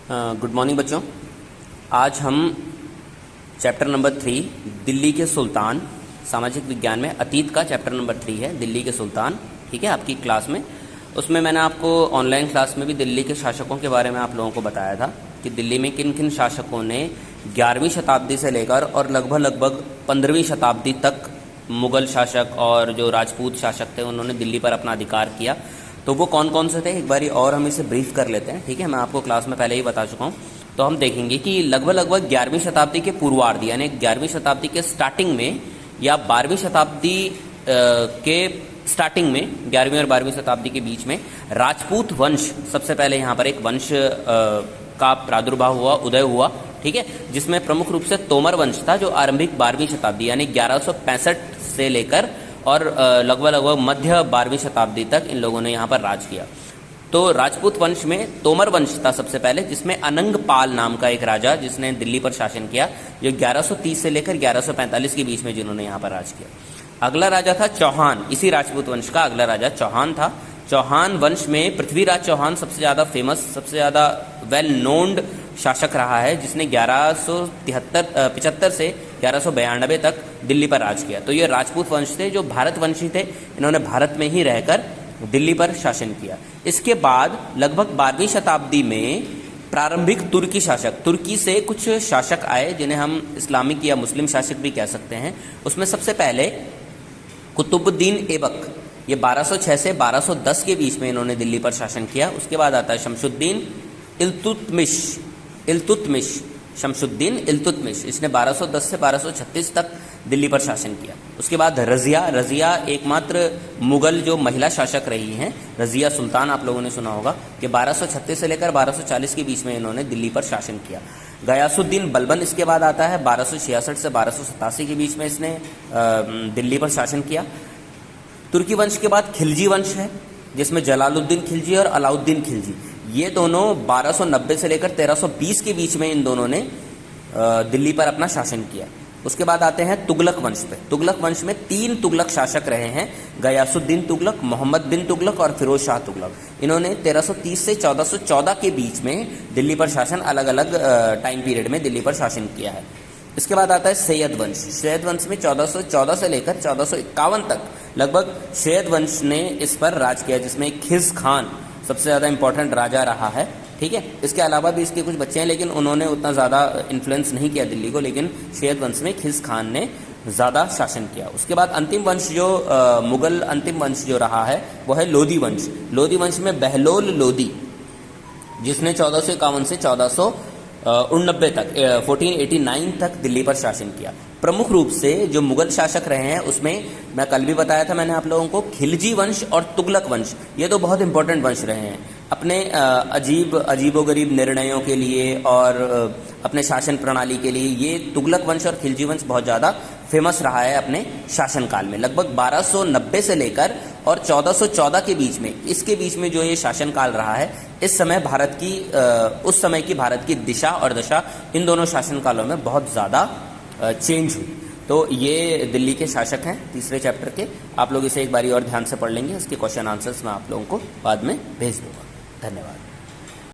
Good morning बच्चों। आज हम चैप्टर नंबर 3 दिल्ली के सुल्तान, सामाजिक विज्ञान में अतीत का चैप्टर नंबर 3 है दिल्ली के सुल्तान। ठीक है, आपकी क्लास में उसमें मैंने आपको ऑनलाइन क्लास में भी दिल्ली के शासकों के बारे में आप लोगों को बताया था कि दिल्ली में किन किन शासकों ने 11वीं शताब्दी से लेकर और लगभग 15वीं शताब्दी तक मुग़ल शासक और जो राजपूत शासक थे उन्होंने दिल्ली पर अपना अधिकार किया। तो वो कौन कौन से थे एक बारी और हम इसे ब्रीफ कर लेते हैं। ठीक है, मैं आपको क्लास में पहले ही बता चुका हूँ। तो हम देखेंगे कि लगभग 11वीं शताब्दी के पूर्वार्ध यानी 11वीं शताब्दी के स्टार्टिंग में या 12वीं शताब्दी के स्टार्टिंग में 11वीं और 12वीं शताब्दी के बीच में राजपूत वंश, सबसे पहले यहाँ पर एक वंश का प्रादुर्भाव हुआ, उदय हुआ। ठीक है, जिसमें प्रमुख रूप से तोमर वंश था जो आरंभिक 12वीं शताब्दी यानी 1165 से लेकर और लगभग मध्य 12वीं शताब्दी तक इन लोगों ने यहाँ पर राज किया। तो राजपूत वंश में तोमर वंश था सबसे पहले, जिसमें अनंगपाल नाम का एक राजा जिसने दिल्ली पर शासन किया, जो 1130 से लेकर 1145 के बीच में जिन्होंने यहाँ पर राज किया। अगला राजा था चौहान। इसी राजपूत वंश का अगला राजा चौहान था। चौहान वंश में पृथ्वीराज चौहान सबसे ज़्यादा फेमस, सबसे ज़्यादा वेल नोन्ड शासक रहा है, जिसने 1175 से 1192 तक दिल्ली पर राज किया। तो ये राजपूत वंश थे जो भारतवंशी थे, इन्होंने भारत में ही रहकर दिल्ली पर शासन किया। इसके बाद लगभग 12वीं शताब्दी में प्रारंभिक तुर्की शासक, तुर्की से कुछ शासक आए जिन्हें हम इस्लामिक या मुस्लिम शासक भी कह सकते हैं। उसमें सबसे पहले कुतुबुद्दीन ऐबक, ये 1206 से 1210 के बीच में इन्होंने दिल्ली पर शासन किया। उसके बाद आता है शमशुद्दीन शमशुद्दीन इल्तुतमिश, इसने 1210 से 1236 तक दिल्ली पर शासन किया। उसके बाद रज़िया एकमात्र मुगल जो महिला शासक रही हैं, रज़िया सुल्तान आप लोगों ने सुना होगा कि 1236 से लेकर 1240 के बीच में इन्होंने दिल्ली पर शासन किया। गयासुद्दीन बलबन इसके बाद आता है, 1266 से 1287 के बीच में इसने दिल्ली पर शासन किया। तुर्की वंश के बाद खिलजी वंश है, जिसमें जलालुद्दीन खिलजी और अलाउद्दीन खिलजी, ये दोनों 1290 से लेकर 1320 के बीच में इन दोनों ने दिल्ली पर अपना शासन किया। उसके बाद आते हैं तुगलक वंश पे। तुगलक वंश में 3 तुगलक शासक रहे हैं, गयासुद्दीन तुगलक, मोहम्मद बिन तुगलक और फिरोज शाह तुगलक। इन्होंने 1330 से 1414 के बीच में दिल्ली पर शासन, अलग अलग टाइम पीरियड में दिल्ली पर शासन किया है। इसके बाद आता है सैयद वंश। सैयद वंश में 1414 से लेकर 1451 तक लगभग सैयद वंश ने इस पर राज किया, जिसमें खिज़ खान सबसे ज़्यादा इंपॉर्टेंट राजा रहा है। ठीक है, इसके अलावा भी इसके कुछ बच्चे हैं, लेकिन उन्होंने उतना ज़्यादा इन्फ्लुएंस नहीं किया दिल्ली को, लेकिन सैयद वंश में खिज़ खान ने ज़्यादा शासन किया। उसके बाद अंतिम वंश जो मुगल अंतिम वंश जो रहा है वो है लोदी वंश। लोदी वंश में बहलोल लोदी, जिसने 1451 से 1489 तक 1489 तक दिल्ली पर शासन किया। प्रमुख रूप से जो मुगल शासक रहे हैं उसमें मैं कल भी बताया था मैंने आप लोगों को, खिलजी वंश और तुगलक वंश, ये तो बहुत इंपॉर्टेंट वंश रहे हैं अपने अजीबोगरीब निर्णयों के लिए और अपने शासन प्रणाली के लिए। ये तुगलक वंश और खिलजी वंश बहुत ज़्यादा फेमस रहा है अपने शासनकाल में। लगभग 1290 से लेकर और 1414 के बीच में, इसके बीच में जो ये शासनकाल रहा है, इस समय उस समय की भारत की दिशा और दशा इन दोनों शासनकालों में बहुत ज़्यादा चेंज हुई। तो ये दिल्ली के शासक हैं तीसरे चैप्टर के। आप लोग इसे एक बारी और ध्यान से पढ़ लेंगे, इसके क्वेश्चन आंसर्स मैं आप लोगों को बाद में भेज दूंगा। धन्यवाद।